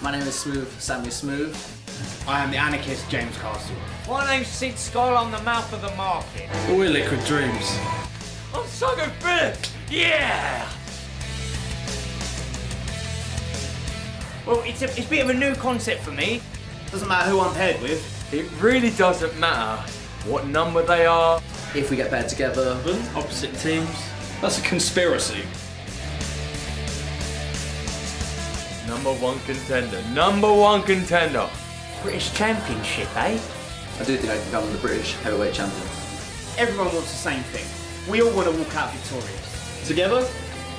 My name is Sammy Smooth. I am the Anarchist, James Castle. My name's Sid Scala, I'm the mouth of the market. We're Liquid Dreams. I'm so good for it! Yeah! Well, it's a bit of a new concept for me. Doesn't matter who I'm paired with. It really doesn't matter what number they are. If we get paired together, Opposite teams. That's a conspiracy. Number one contender. Number one contender. British Championship, eh? I do think I can become the British heavyweight champion. Everyone wants the same thing. We all want to walk out victorious. Together?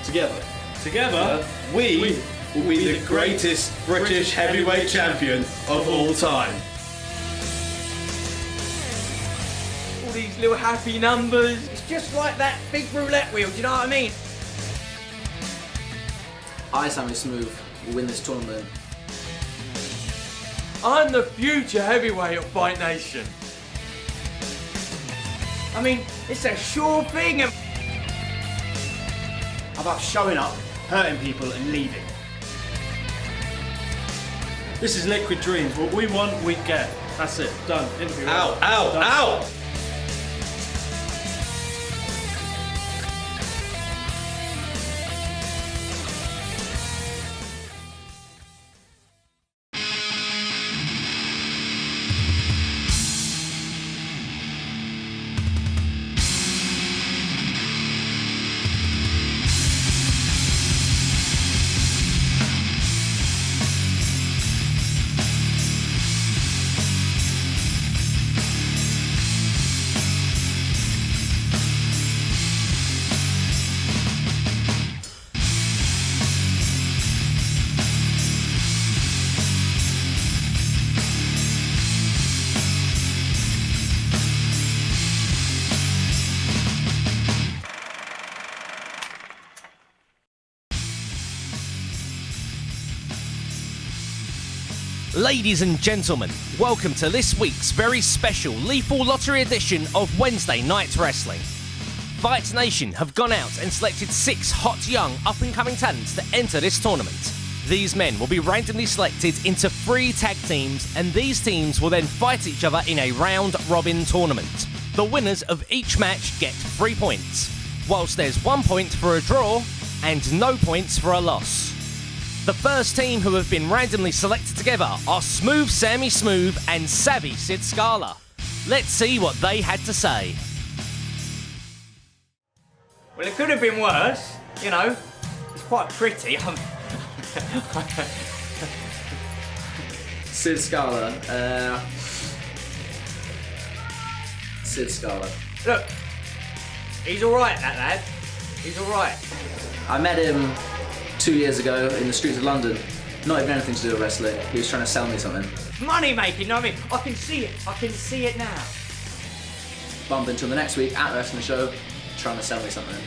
Together, we will be the greatest British heavyweight champion of all time. All these little happy numbers. It's just like that big roulette wheel, do you know what I mean? I, Sammy Smooth, will win this tournament. I'm the future heavyweight of Fight Nation. I mean, it's a sure thing. How about showing up, hurting people and leaving? This is Liquid Dreams. What we want, we get. That's it. Done. Interview. Ow, ow, Done. ow! Ladies and gentlemen, welcome to this week's very special Lethal Lottery edition of Wednesday Night Wrestling. Fight Nation have gone out and selected 6 hot young up-and-coming talents to enter this tournament. These men will be randomly selected into 3 tag teams, and these teams will then fight each other in a round-robin tournament. The winners of each match get 3 points, whilst there's 1 point for a draw and no points for a loss. The first team who have been randomly selected together are Smooth Sammy Smooth and Savvy Sid Scala. Let's see what they had to say. Well, it could have been worse, you know. It's quite pretty. Sid Scala. Sid Scala. Look, he's alright, that lad. He's alright. I met him 2 years ago in the streets of London. Not even anything to do with wrestling. He was trying to sell me something. Money making, you know what I mean? I can see it. I can see it now. Bump into him the next week at the wrestling show, trying to sell me something.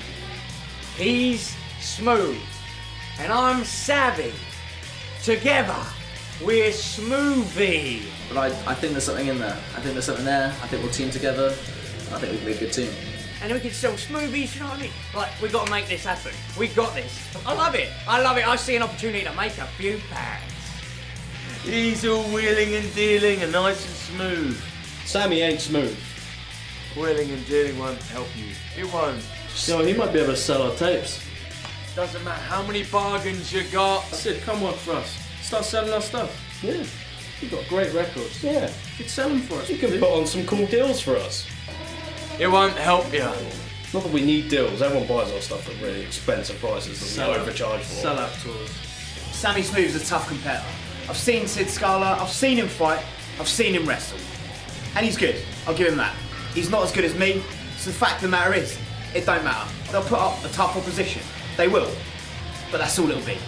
He's Smooth, and I'm Savvy. Together, we're Smoothie. But I think there's something in there. I think there's something there. I think we'll team together. I think we can be a good team. And then we can sell smoothies, you know what I mean? Like, we got to make this happen. We got this. I love it. I love it. I see an opportunity to make a few pounds. He's all wheeling and dealing and nice and smooth. Sammy ain't smooth. Wheeling and dealing won't help you. It won't. So he might be able to sell our tapes. Doesn't matter how many bargains you got. Sid, come work for us. Start selling our stuff. Yeah. You've got great records. Yeah. You could sell them for us. You can put on some cool deals for us. It won't help you. Not that we need deals. Everyone buys our stuff at really expensive prices that we overcharge for. Sell out tours. Sammy Smooth's a tough competitor. I've seen Sid Scala, I've seen him fight, I've seen him wrestle. And he's good, I'll give him that. He's not as good as me, so the fact of the matter is, it don't matter. They'll put up a tough opposition. They will. But that's all it'll be.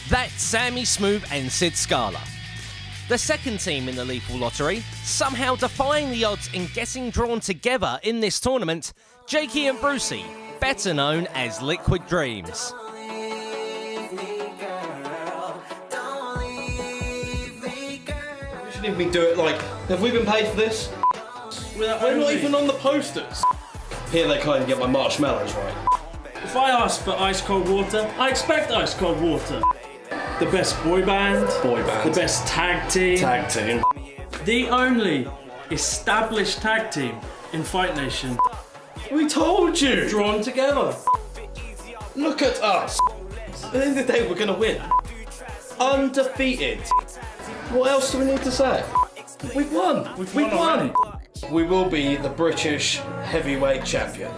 That's Sammy Smooth and Sid Scala. The second team in the Lethal Lottery, somehow defying the odds and getting drawn together in this tournament, Jakey and Brucey, better known as Liquid Dreams. Shouldn't we do it like, have we been paid for this? We're not even on the posters. Here they kind of get my marshmallows right. If I ask for ice cold water, I expect ice cold water. the best boy band, the best tag team, the only established tag team in Fight Nation. We told you! Drawn together. Look at us! At the end of the day, we're gonna win. Undefeated. What else do we need to say? We've won! We've won! We will be the British heavyweight champion.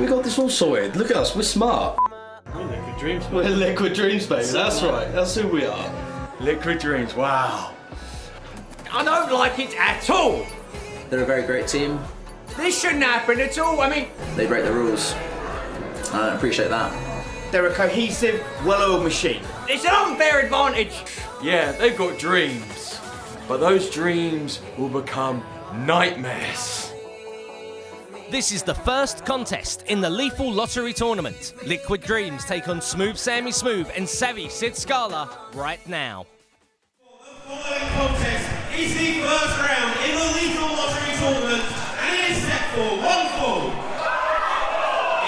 We got this all sorted. Look at us, we're smart. We're Liquid Dreams. We're Liquid Dreams, baby. That's right. That's who we are. Liquid Dreams, wow. I don't like it at all. They're a very great team. This shouldn't happen at all. I mean, They break the rules. I don't appreciate that. They're a cohesive, well-oiled machine. it's an unfair advantage. Yeah, they've got dreams, but those dreams will become nightmares. This is the first contest in the Lethal Lottery Tournament. Liquid Dreams take on Smooth Sammy Smooth and Savvy Sid Scala right now. The following contest is the first round in the Lethal Lottery Tournament, and it is set for one fall.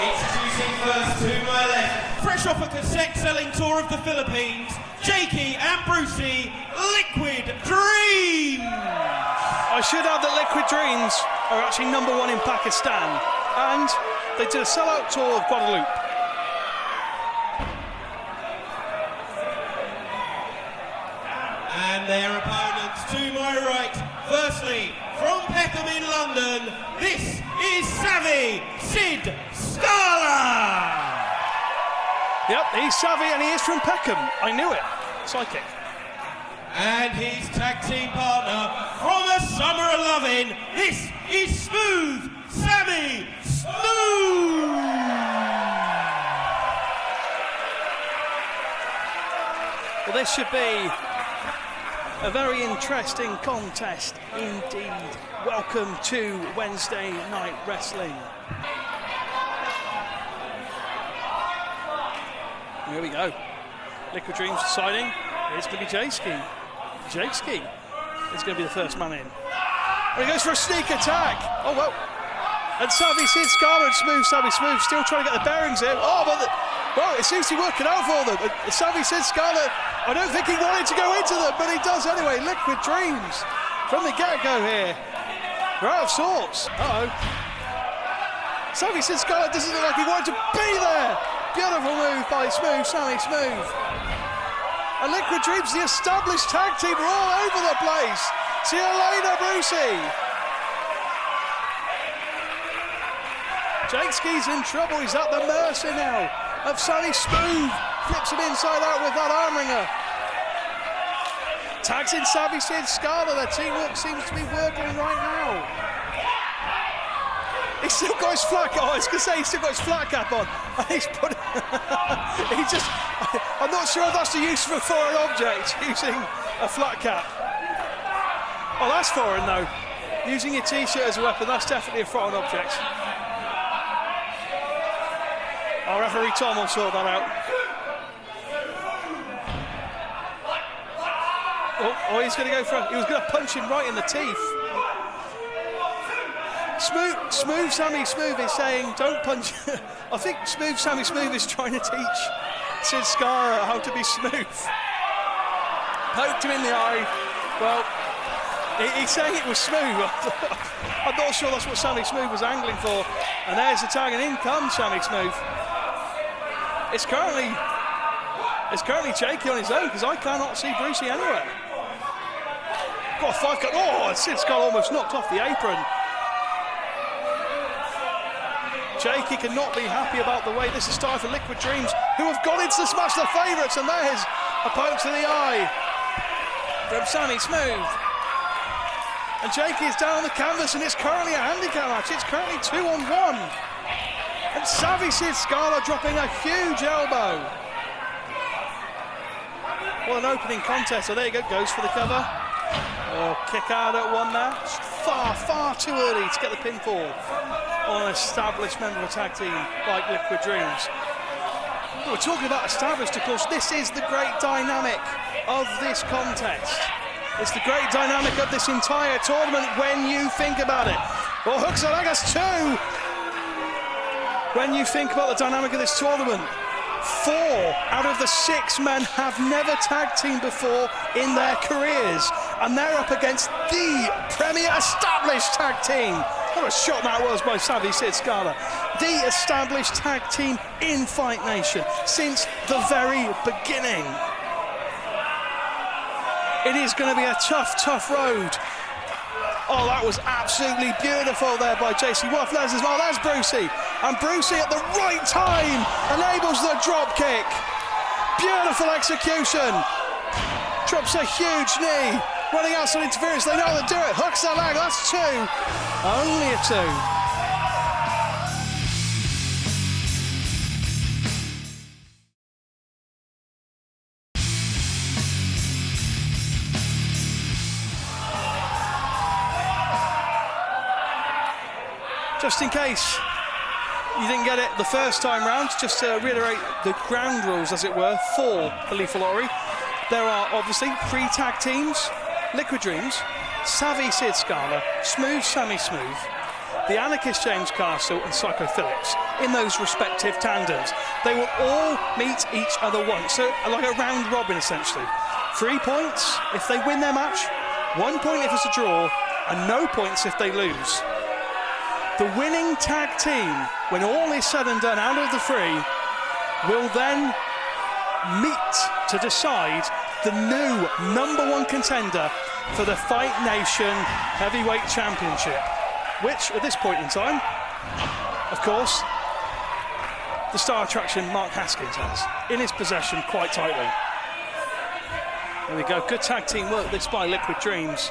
Introducing first to my left, fresh off a cassette-selling tour of the Philippines, Jakey and Brucey, Liquid Dreams! I should add that Liquid Dreams are actually #1 in Pakistan, and they did a sellout tour of Guadeloupe. And their opponents to my right, firstly, from Peckham in London, this is Savvy Sid Scala! Yep, he's savvy and he is from Peckham. I knew it. Psychic. And his tag team partner from a summer of loving, this is Smooth Sammy Smooth! Well, this should be a very interesting contest indeed. Welcome to Wednesday Night Wrestling. Here we go. Liquid Dreams deciding it's going to be Jakey. Jakey is going to be the first man in. And he goes for a sneak attack. Oh, well. And Savvy Sid Scala and Smooth Sammy Smooth still trying to get the bearings in. Oh, but well, it seems to be working out for them. And Savvy Sid Scala, I don't think he wanted to go into them, but he does anyway. Liquid Dreams from the get-go here. They're out of sorts. Uh-oh. Savvy Sid Scala doesn't look like he wanted to be there. Beautiful move by Smooth Sammy Smooth. And Liquid Dreams, the established tag team, are all over the place. See you later, Brucey. Jakey's in trouble. He's at the mercy now of Sammy Smooth. Flips him inside out with that arm wringer. Tags in Savvy Sid Scala. Their teamwork seems to be working right now. He's still got his flat cap. I was going to say he's still got his flat cap on. And he's put it. I'm not sure if that's the use of a foreign object, using a flat cap. Oh, that's foreign though. Using your t-shirt as a weapon, that's definitely a foreign object. Our referee Tom will sort that out. Oh, he's going to go for. He was going to punch him right in the teeth. Smooth Sammy Smooth is saying, don't punch. I think Smooth Sammy Smooth is trying to teach Sid Scala how to be smooth. Poked him in the eye. Well, he's saying it was smooth. I'm not sure that's what Sammy Smooth was angling for. And there's the tag, and in comes Sammy Smooth. It's currently Jakey on his own, because I cannot see Brucey anywhere. Got a 5 cut. Oh, Sid Scala almost knocked off the apron. Jakey cannot be happy about the way this has started for Liquid Dreams, who have gone into this match the favourites, and there's a poke to the eye from Sammy Smooth. And Jakey is down on the canvas, and it's currently a handicap match. It's currently 2-on-1. And Savvy Sid Scala dropping a huge elbow. What an opening contest. So there you go, goes for the cover. Oh, kick out at one there. It's far too early to get the pinfall on an established member of a tag team like Liquid Dreams. We're talking about established, of course. This is the great dynamic of this contest. It's the great dynamic of this entire tournament when you think about it. Well, hooks and Agas too. When you think about the dynamic of this tournament, 4 out of the 6 men have never tag teamed before in their careers, and they're up against the premier established tag team. What a shot that was by Savvy Sid Scala. The established tag team in Fight Nation since the very beginning. It is going to be a tough road. Oh, that was absolutely beautiful there by Jakey. What flares as well, that's Brucey. And Brucey at the right time enables the drop kick. Beautiful execution. Drops a huge knee. Running out some interference, they know how to do it. Hooks the leg, that's 2. Only a 2. Just in case you didn't get it the first time round, just to reiterate the ground rules, as it were, for the Lethal Lottery. There are obviously 3 tag teams: Liquid Dreams, Savvy Sid Scala, Smooth Sammy Smooth, the Anarchist James Castle, and Psycho Phillips in those respective tandems. They will all meet each other once, so like a round robin essentially. 3 points if they win their match, 1 point if it's a draw, and no points if they lose. The winning tag team, when all is said and done out of the 3, will then meet to decide the new #1 contender for the Fight Nation Heavyweight Championship, which at this point in time, of course, the star attraction Mark Haskins has in his possession quite tightly. There we go, good tag team work this by Liquid Dreams.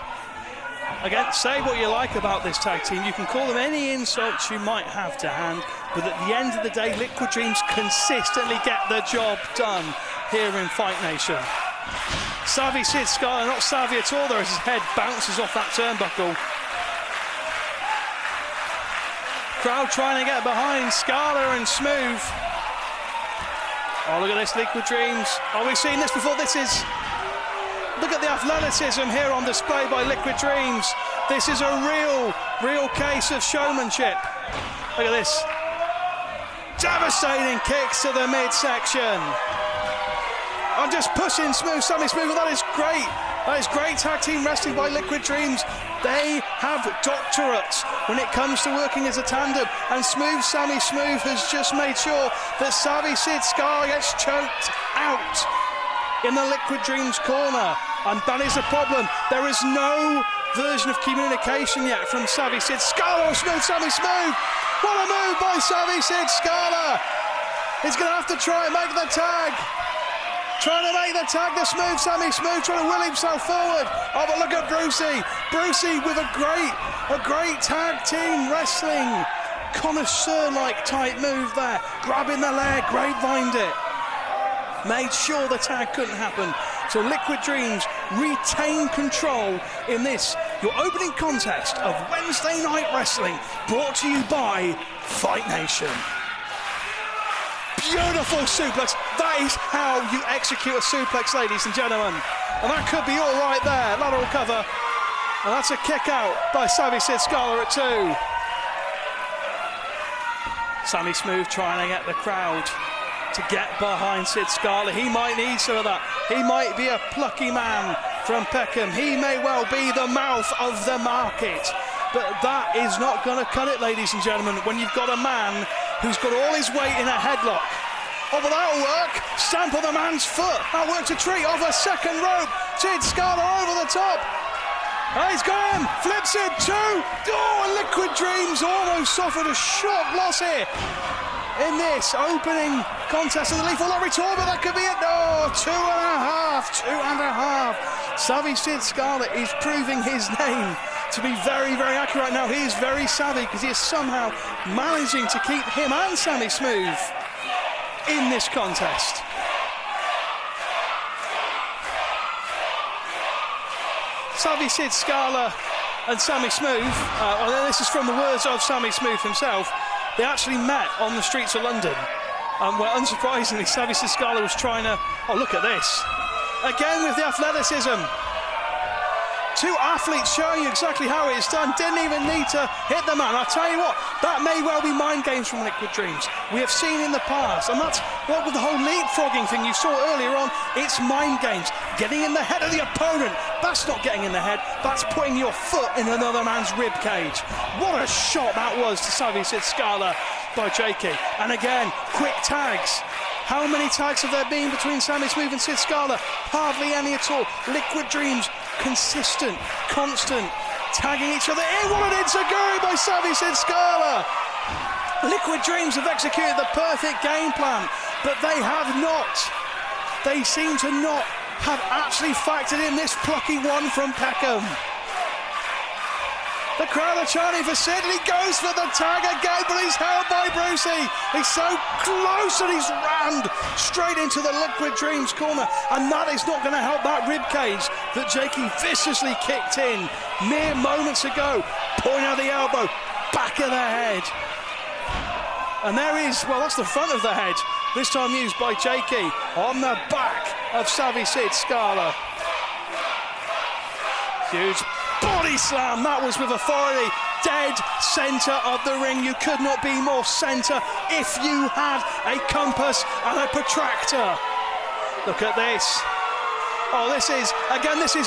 Again, say what you like about this tag team. You can call them any insults you might have to hand, but at the end of the day, Liquid Dreams consistently get the job done here in Fight Nation. Savvy Sid Scala, not savvy at all there as his head bounces off that turnbuckle. Crowd trying to get behind Scala and Smooth. Oh, look at this, Liquid Dreams. Oh, we've seen this before. This is... Look at the athleticism here on display by Liquid Dreams. This is a real case of showmanship. Look at this. Devastating kicks to the midsection. I'm just pushing Smooth Sammy Smooth. That is great. That is great tag team wrestling by Liquid Dreams. They have doctorates when it comes to working as a tandem. And Smooth Sammy Smooth has just made sure that Savvy Sid Scala gets choked out in the Liquid Dreams corner, and that is a problem. There is no version of communication yet from Savvy Sid Scala or Smooth Sammy Smooth. What a move by Savvy Sid Scala. He's going to have to try and make the tag. Trying to make the tag to Smooth Sammy Smooth, trying to will himself forward. Oh, but look at Brucey. Brucey with a great tag team wrestling connoisseur-like type move there. Grabbing the leg, grapevined it. Made sure the tag couldn't happen. So Liquid Dreams retain control in this, your opening contest of Wednesday Night Wrestling, brought to you by Fight Nation. Beautiful suplex. That is how you execute a suplex, ladies and gentlemen. And that could be all right there. Lateral cover. And that's a kick out by Savvy Sid Scala at 2. Sammy Smooth trying to get the crowd to get behind Sid Scala. He might need some of that. He might be a plucky man from Peckham. He may well be the mouth of the market. But that is not going to cut it, ladies and gentlemen, when you've got a man who's got all his weight in a headlock. Oh, but that'll work. Stamp on the man's foot. That worked a treat off a second rope. Sid Scala over the top. Oh, he's got him. Flips it, 2. Oh, Liquid Dreams almost suffered a shock loss here in this opening contest of the Lethal Lottery Tour, but that could be it. Oh, 2.5. Savvy Sid Scala is proving his name to be very, very accurate now. He is very savvy because he is somehow managing to keep him and Sammy Smooth in this contest. Savvy Sid Scala and Sammy Smooth, this is from the words of Sammy Smooth himself, they actually met on the streets of London. Where unsurprisingly, Savvy Sid Scala was trying to... Oh, look at this. Again with the athleticism. Two athletes showing you exactly how it's done. Didn't even need to hit the man. I'll tell you what, that may well be mind games from Liquid Dreams. We have seen in the past, and that's what with the whole leapfrogging thing you saw earlier on. It's mind games. Getting in the head of the opponent. That's not getting in the head. That's putting your foot in another man's rib cage. What a shot that was to Sid Scala by Jakey. And again, quick tags. How many tags have there been between Sammy Smooth and Sid Scala? Hardly any at all. Liquid Dreams, consistent, constant, tagging each other in. What an enziguri by Sid Scala! Liquid Dreams have executed the perfect game plan, but they have not. They seem to not have actually factored in this plucky one from Peckham. The crowd are chanting for Sid, and he goes for the tag again, but he's held by Brucey. He's so close, and he's rammed straight into the Liquid Dreams corner, and that is not going to help that rib cage that Jakey viciously kicked in mere moments ago. Point of the elbow, back of the head. And there is, well, that's the front of the head, this time used by Jakey on the back of Sid Scala. Huge body slam, that was with authority. Dead centre of the ring. You could not be more centre if you had a compass and a protractor. Look at this. Oh, this is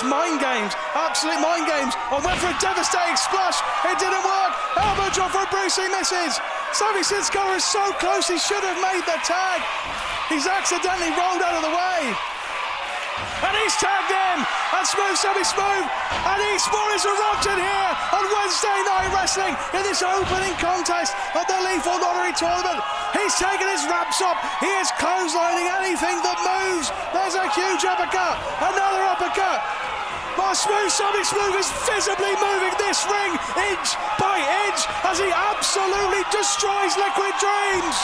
mind games, absolute mind games. I went for a devastating splash, it didn't work. Elbow drop from Brucey, misses. Sid Scala is so close, he should have made the tag. He's accidentally rolled out of the way. And he's tagged him, and Sammy Smooth, and Eastbourne is erupted here on Wednesday Night Wrestling in this opening contest of the Lethal Lottery Tournament. He's taken his wraps up, he is clotheslining anything that moves. There's a huge uppercut, another uppercut. But Sammy Smooth is visibly moving this ring inch by inch as he absolutely destroys Liquid Dreams.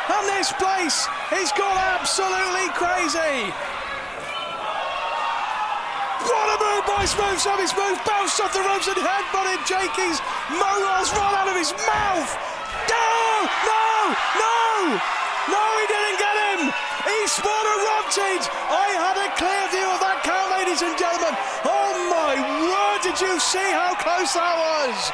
And this place has gone absolutely crazy. What a move by Smooth! Sammy Smooth bounced off the ropes and headbutted Jakey's molar's right out of his mouth. No, he didn't get him. Eastbourne erupted. I had a clear view of that count, ladies and gentlemen. Oh my word, did you see how close that was?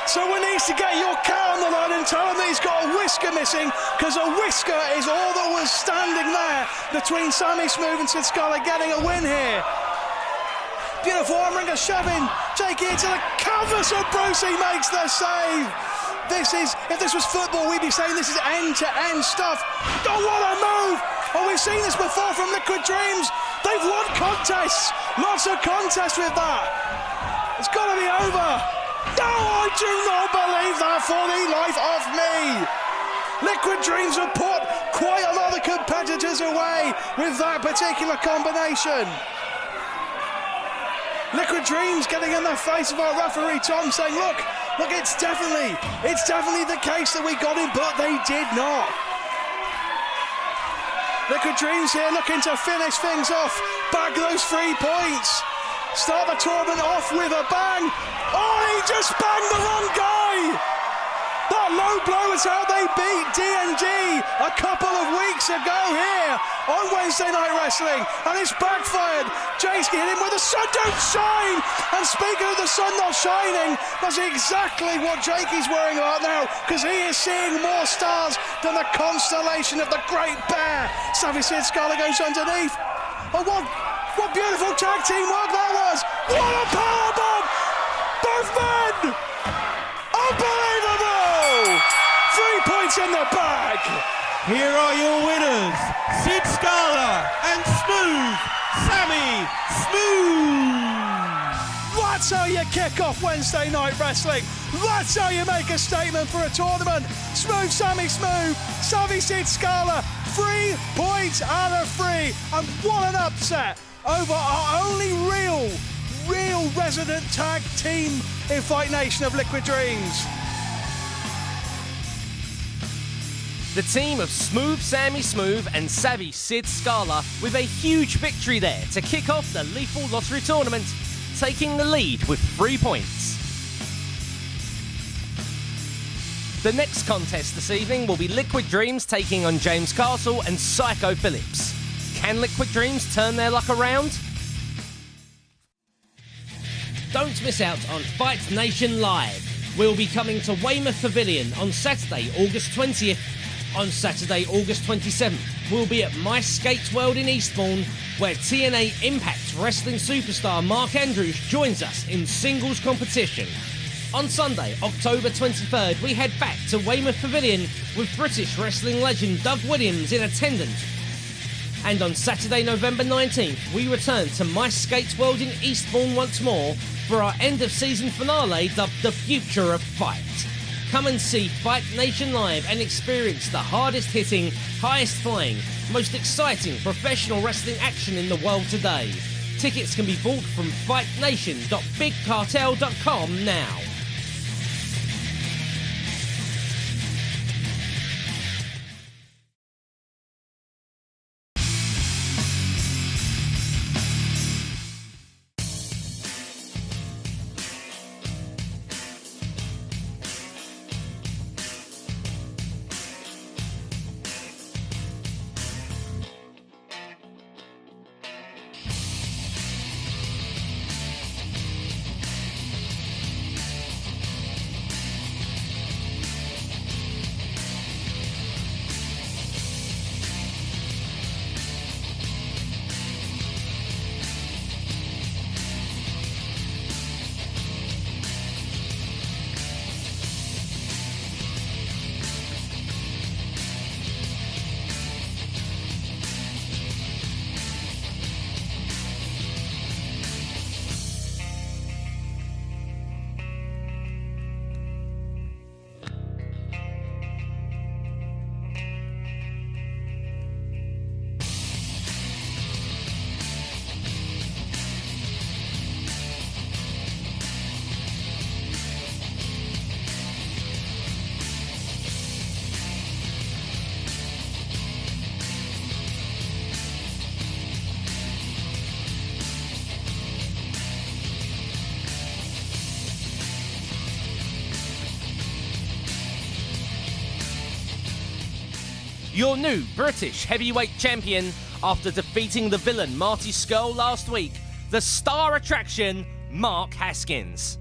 Someone needs to get your cat on the line and tell him that he's got a whisker missing, because a whisker is all that was standing there between Sammy Smooth and Sid Scala getting a win here. Beautiful arm wringer shoving Jakey into the canvas, and Brucey makes the save. If this was football, we'd be saying this is end-to-end stuff. Oh, what a move! Oh, we've seen this before from Liquid Dreams. They've won contests. Lots of contests with that. It's got to be over. No, I do not believe that for the life of me. Liquid Dreams have put quite a lot of competitors away with that particular combination. Liquid Dreams getting in the face of our referee Tom, saying, look, it's definitely the case that we got him, but they did not. Liquid Dreams here looking to finish things off, bag those 3 points. Start the tournament off with a bang. Oh, he just banged the wrong guy. That low blow is how they beat D&D a couple of weeks ago here on Wednesday Night Wrestling, and it's backfired. Jakey hit him with the sun don't shine. And speaking of the sun not shining, that's exactly what Jakey's worrying about now, because he is seeing more stars than the constellation of the Great Bear. Sid Scala goes underneath. Oh, what beautiful tag team work that was! What a powerbomb! Both men! Unbelievable! 3 points in the bag! Here are your winners, Sid Scala and Sammy Smooth! That's how you kick off Wednesday Night Wrestling. That's how you make a statement for a tournament. Sammy Smooth, Sid Scala, 3 points out of 3. And what an upset over our only real resident tag team in Fight Nation of Liquid Dreams. The team of Sammy Smooth and Savvy Sid Scala with a huge victory there to kick off the Lethal Lottery Tournament, taking the lead with 3 points. The next contest this evening will be Liquid Dreams taking on James Castle and Psycho Phillips. Can Liquid Dreams turn their luck around? Don't miss out on Fight Nation Live. We'll be coming to Weymouth Pavilion on Saturday, August 20th. On Saturday, August 27th, we'll be at My Skate World in Eastbourne, where TNA Impact Wrestling superstar Mark Andrews joins us in singles competition. On Sunday, October 23rd, we head back to Weymouth Pavilion with British wrestling legend Doug Williams in attendance. And on Saturday, November 19th, we return to My Skate World in Eastbourne once more for our end-of-season finale dubbed The Future of Fight. Come and see Fight Nation Live and experience the hardest-hitting, highest-flying, most exciting professional wrestling action in the world today. Tickets can be bought from fightnation.bigcartel.com now. Your new British heavyweight champion after defeating the villain Marty Scurll last week, the star attraction, Mark Haskins.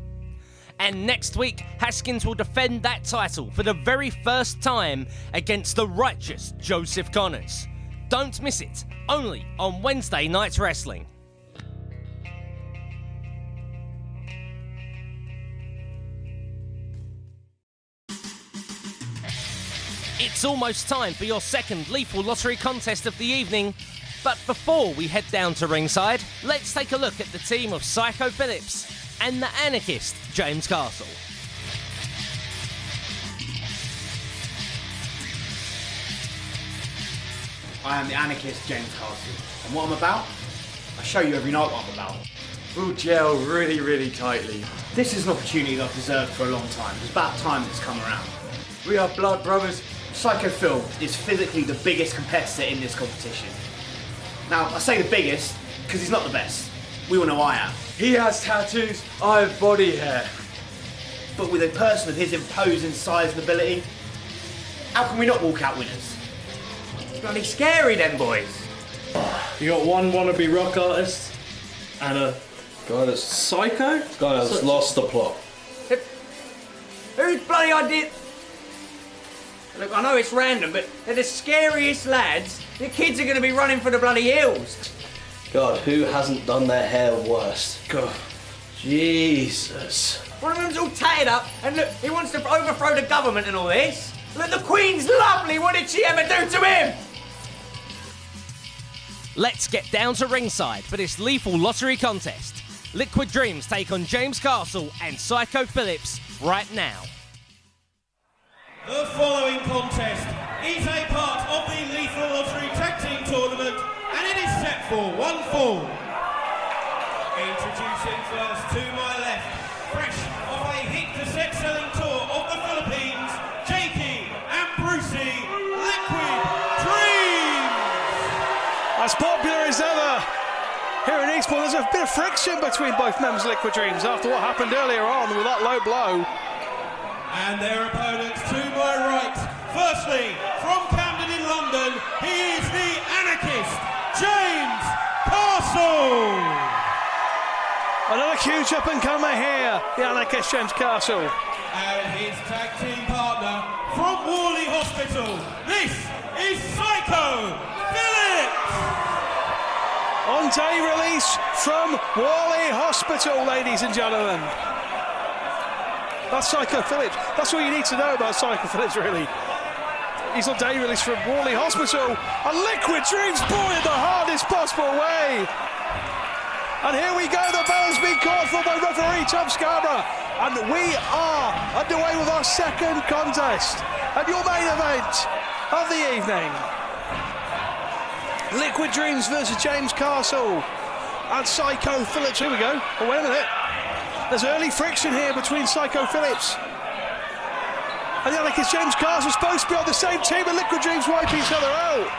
And next week, Haskins will defend that title for the very first time against the righteous Joseph Connors. Don't miss it, only on Wednesday Night Wrestling. It's almost time for your second Lethal Lottery contest of the evening. But before we head down to ringside, let's take a look at the team of Psycho Phillips and the Anarchist, James Castle. I am the Anarchist, James Castle. And what I'm about? I show you every night what I'm about. We'll gel really, really tightly. This is an opportunity that I've deserved for a long time. It's about time it's come around. We are blood brothers. Psycho Phil is physically the biggest competitor in this competition. Now, I say the biggest because he's not the best. We all know I am. He has tattoos, I have body hair. But with a person of his imposing size and ability, how can we not walk out winners? It's bloody scary, them boys. You got one wannabe rock artist and a guy that's psycho? Guy that's lost the plot. Whose bloody idea? Look, I know it's random, but they're the scariest lads. The kids are going to be running for the bloody hills. God, who hasn't done their hair worse? God, Jesus. One of them's all tatted up, and look, he wants to overthrow the government and all this. Look, the Queen's lovely. What did she ever do to him? Let's get down to ringside for this Lethal Lottery contest. Liquid Dreams take on James Castle and Psycho Phillips right now. The following contest is a part of the Lethal Lottery Tag Team Tournament, and it is set for one fall. Introducing first to my left, fresh off a hit cassette selling tour of the Philippines, Jakey and Brucey, Liquid Dreams. As popular as ever here in Eastbourne, there's a bit of friction between both members of Liquid Dreams after what happened earlier on with that low blow. And their opponents to my right. Firstly, from Camden in London, he is the Anarchist, James Castle. Another huge up-and-comer here, the Anarchist James Castle. And his tag team partner from Worley Hospital, this is Psycho Phillips. On day release from Worley Hospital, ladies and gentlemen. That's Psycho Phillips. That's all you need to know about Psycho Phillips, really. He's on day release from Worley Hospital. And Liquid Dreams born in the hardest possible way. And here we go, the bell's been called for by referee Sid Scala. And we are underway with our second contest and your main event of the evening. Liquid Dreams versus James Castle and Psycho Phillips. Here we go. Oh, wait a minute. There's early friction here between Psycho Phillips and the Anarchist James Castle. Supposed to be on the same team, and Liquid Dreams wipe each other out.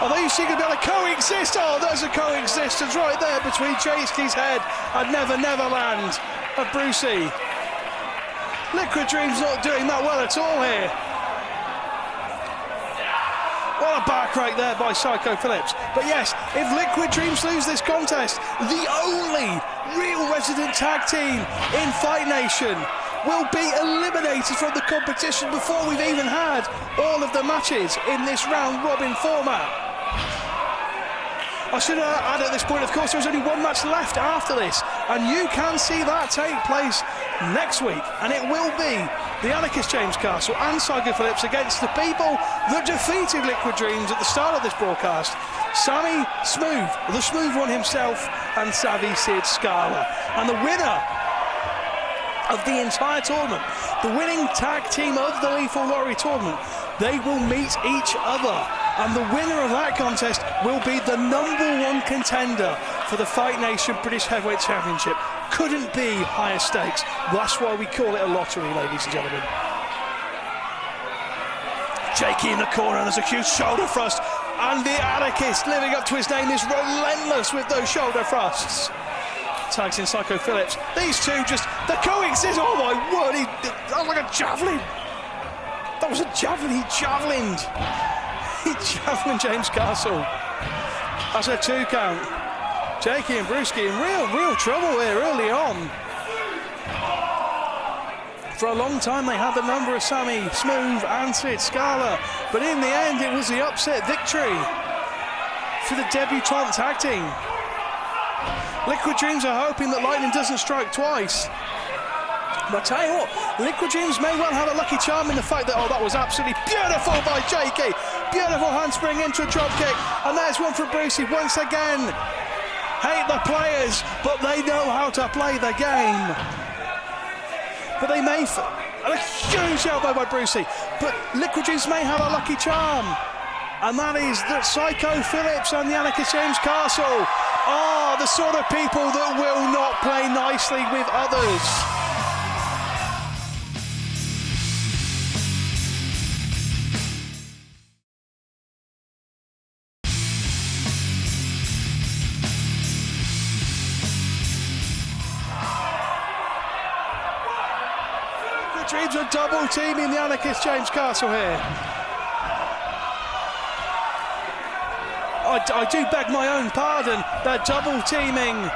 Although you see them be able to coexist. Oh, there's a coexistence right there between Jakey's head and Never Neverland of Brucey. Liquid Dreams not doing that well at all here. What a back right there by Psycho Phillips. But yes, if Liquid Dreams lose this contest, the only real resident tag team in Fight Nation will be eliminated from the competition before we've even had all of the matches in this round-robin format. I should add at this point, of course, there's only one match left after this, and you can see that take place next week, and it will be the Anarchist James Castle and Psycho Phillips against the people that defeated Liquid Dreams at the start of this broadcast. Sammy Smooth, the smooth one himself, and Savvy Sid Scala. And the winner of the entire tournament, the winning tag team of the Lethal Lottery tournament, they will meet each other. And the winner of that contest will be the #1 contender for the Fight Nation British Heavyweight Championship. Couldn't be higher stakes. That's why we call it a lottery, ladies and gentlemen. Jakey in the corner, and there's a huge shoulder thrust. And the Anarchist, living up to his name, is relentless with those shoulder thrusts. Tags in Psycho Phillips. These two just, they coexist. Oh my word, that was like a javelin. That was a javelin, he javelined. He javelined James Castle. That's a 2 count. Jakey and Brucey in real trouble here early on. For a long time they had the number of Sammy Smooth and Sid Scala, but in the end it was the upset victory for the debutante tag team. Liquid Dreams are hoping that lightning doesn't strike twice. But I tell you what, Liquid Dreams may well have a lucky charm in the fact that, oh, that was absolutely beautiful by Jakey. Beautiful handspring into a dropkick. And there's one from Brucey once again. Hate the players, but they know how to play the game. But they may... And a huge elbow by Brucey. But Liquid Dreams may have a lucky charm. And that is that Psycho Phillips and the Anarchist James Castle are the sort of people that will not play nicely with others. Dreams are double teaming the Anarchist James Castle here. I do beg my own pardon. They're double teaming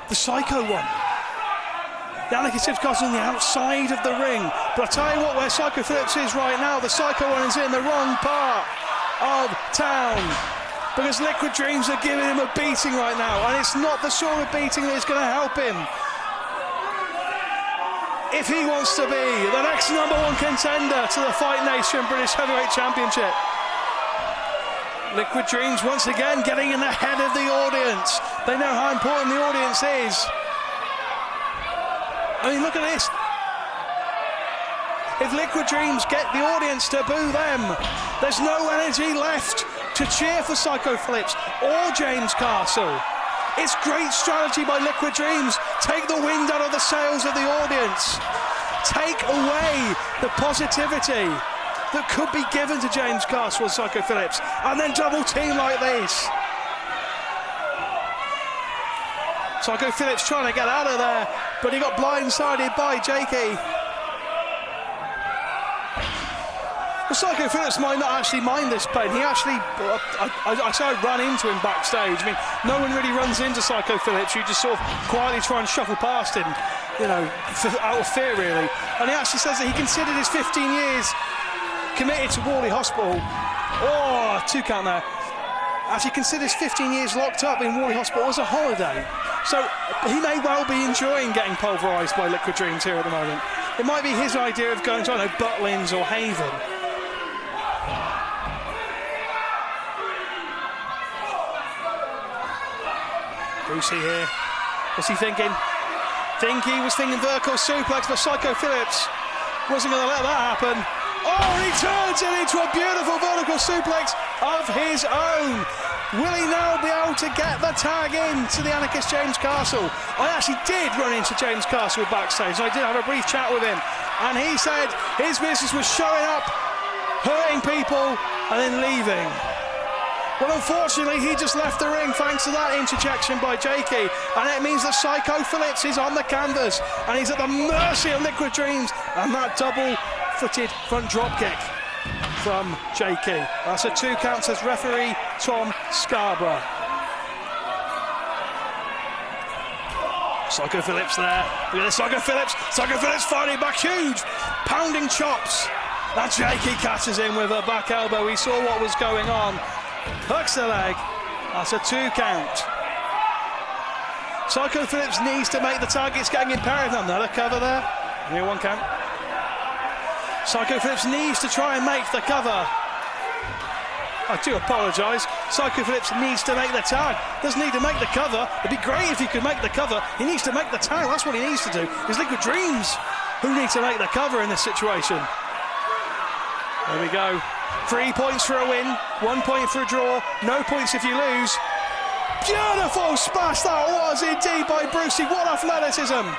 the Psycho one. The Anarchist James Castle on the outside of the ring. But I tell you what, where Psycho Phillips is right now, the Psycho one is in the wrong part of town. Because Liquid Dreams are giving him a beating right now, and it's not the sort of beating that is going to help him if he wants to be the next #1 contender to the Fight Nation British Heavyweight Championship. Liquid Dreams once again getting in the head of the audience. They know how important the audience is. I mean, look at this. If Liquid Dreams get the audience to boo them, there's no energy left to cheer for Psycho Phillips or James Castle. It's great strategy by Liquid Dreams. Take the wind out of the sails of the audience. Take away the positivity that could be given to James Castle and Psycho Phillips, and then double team like this. Psycho Phillips trying to get out of there, but he got blindsided by Jakey. Well, Psycho Phillips might not actually mind this pain. He actually, I saw I ran into him backstage. I mean, no one really runs into Psycho Phillips. You just sort of quietly try and shuffle past him, you know, out of fear, really. And he actually says that he considered his 15 years committed to Worley Hospital. Oh, 2 count there. Actually considers 15 years locked up in Worley Hospital as a holiday. So he may well be enjoying getting pulverised by Liquid Dreams here at the moment. It might be his idea of going to, I don't know, Butlins or Haven. Brucey here. What's he thinking? He was thinking vertical suplex, but Psycho Phillips wasn't going to let that happen. Oh, and he turns it into a beautiful vertical suplex of his own. Will he now be able to get the tag in to the Anarchist James Castle? I actually did run into James Castle backstage. I did have a brief chat with him, and he said his business was showing up, hurting people, and then leaving. Well, unfortunately, he just left the ring thanks to that interjection by Jakey, and it means that Psycho Phillips is on the canvas, and he's at the mercy of Liquid Dreams, and that double-footed front dropkick from Jakey. That's a 2 count, says referee Tom Scarborough. Psycho Phillips there. Look at this, Psycho Phillips. Psycho Phillips fighting back, huge, pounding chops. That Jakey catches in with a back elbow. He saw what was going on. Hooks the leg. That's a 2 count. Psycho Phillips needs to make the targets getting imperative. Another cover there. Only 1 count. Psycho Phillips needs to try and make the cover. I do apologise. Psycho Phillips needs to make the tag. Doesn't need to make the cover. It'd be great if he could make the cover. He needs to make the tag. That's what he needs to do. It's Liquid Dreams who need to make the cover in this situation. There we go. 3 points for a win, 1 point for a draw, no points if you lose. Beautiful splash that was indeed by Brucey. What athleticism.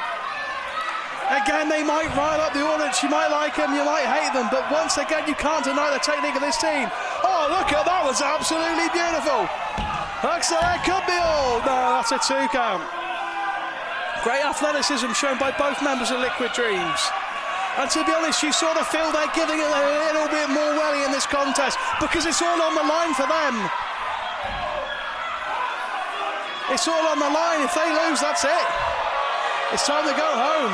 Again, they might rile up the audience. You might like them, you might hate them, but once again, you can't deny the technique of this team. Oh, look at that, was absolutely beautiful. Hooks there, could be all. No, that's a 2 count. Great athleticism shown by both members of Liquid Dreams. And to be honest, you sort of feel they're giving it a little bit more welly in this contest because it's all on the line for them. It's all on the line. If they lose, that's it. It's time to go home.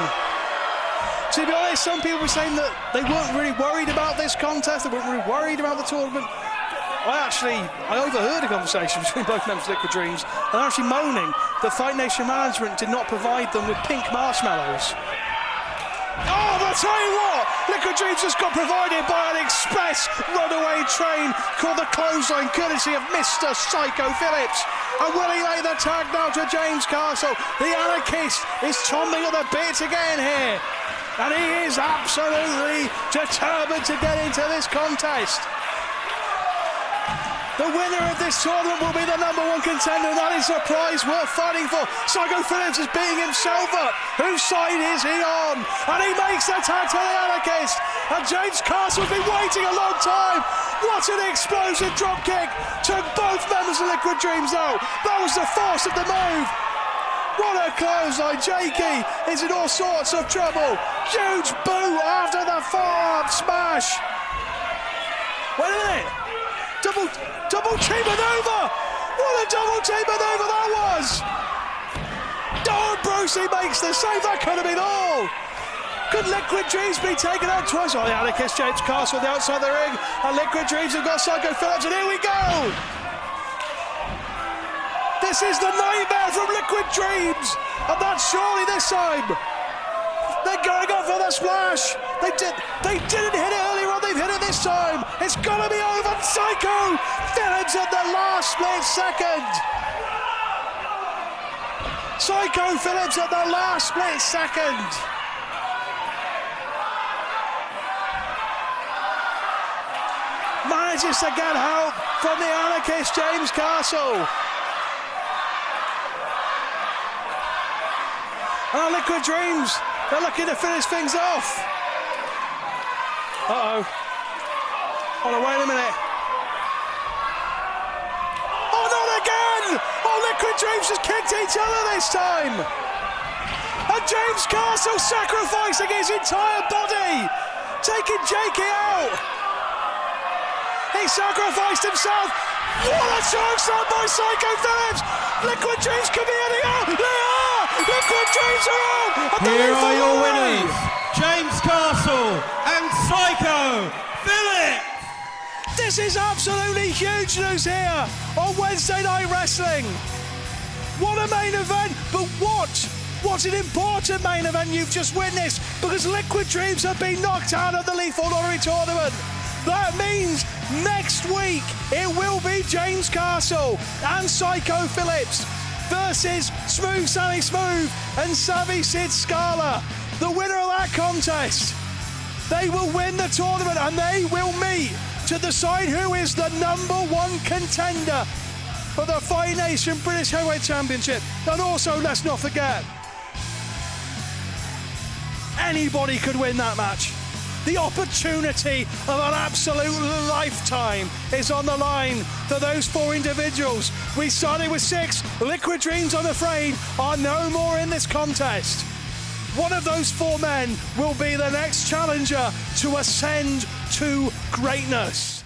To be honest, some people were saying that they weren't really worried about this contest, they weren't really worried about the tournament. I overheard a conversation between both members of Liquid Dreams, and they're actually moaning that Fight Nation management did not provide them with pink marshmallows. Oh, but I'll tell you what, Liquid Dreams just got provided by an express runaway train called the Clothesline, courtesy of Mr. Psycho Phillips. And will he lay the tag now to James Castle? The Anarchist is chomping at the bit again here. And he is absolutely determined to get into this contest. The winner of this tournament will be the #1 contender, and that is a prize worth fighting for. Psycho Phillips is beating himself up. Whose side is he on? And he makes the tag to the Anarchist. And James Castle's been waiting a long time. What an explosive dropkick. Took both members of Liquid Dreams out. That was the force of the move. What a clothesline. Jakey is in all sorts of trouble. Huge boot after the forearm smash. Wait a minute. Double team maneuver! What a double team maneuver that was! Oh, Brucey makes the save. That could have been all. Could Liquid Dreams be taken out twice? Oh, the Anarchist James Castle on the outside of the ring, and Liquid Dreams have got Psycho Phillips, and here we go! This is the nightmare from Liquid Dreams, and that's surely this time. They're going up for the splash. They didn't hit it earlier on. They've hit it this time. It's gonna be over. Psycho Phillips at the last split second. Psycho Phillips at the last split second. Manages to get help from the Anarchist James Castle. And Liquid Dreams, they're looking to finish things off. Uh-oh. Oh, no, wait a minute. Oh, not again! Oh, Liquid Dreams just kicked each other this time. And James Castle sacrificing his entire body, taking Jakey out. He sacrificed himself. What a chokeslam by Psycho Phillips. Liquid Dreams could be any out. They are. Liquid Dreams are out. Here are your winners, James Castle and Psycho Phillips. This is absolutely huge news here on Wednesday Night Wrestling. What a main event, but what an important main event you've just witnessed, because Liquid Dreams have been knocked out of the Lethal Lottery Tournament. That means next week it will be James Castle and Psycho Phillips versus Smooth Sammy Smooth and Savvy Sid Scala. The winner of that contest, they will win the tournament and they will meet to decide who is the #1 contender for the Fight Nation British Heavyweight Championship. And also, let's not forget, anybody could win that match. The opportunity of an absolute lifetime is on the line for those 4 individuals. We started with 6. Liquid Dreams, I'm afraid, are no more in this contest. One of those 4 men will be the next challenger to ascend to greatness.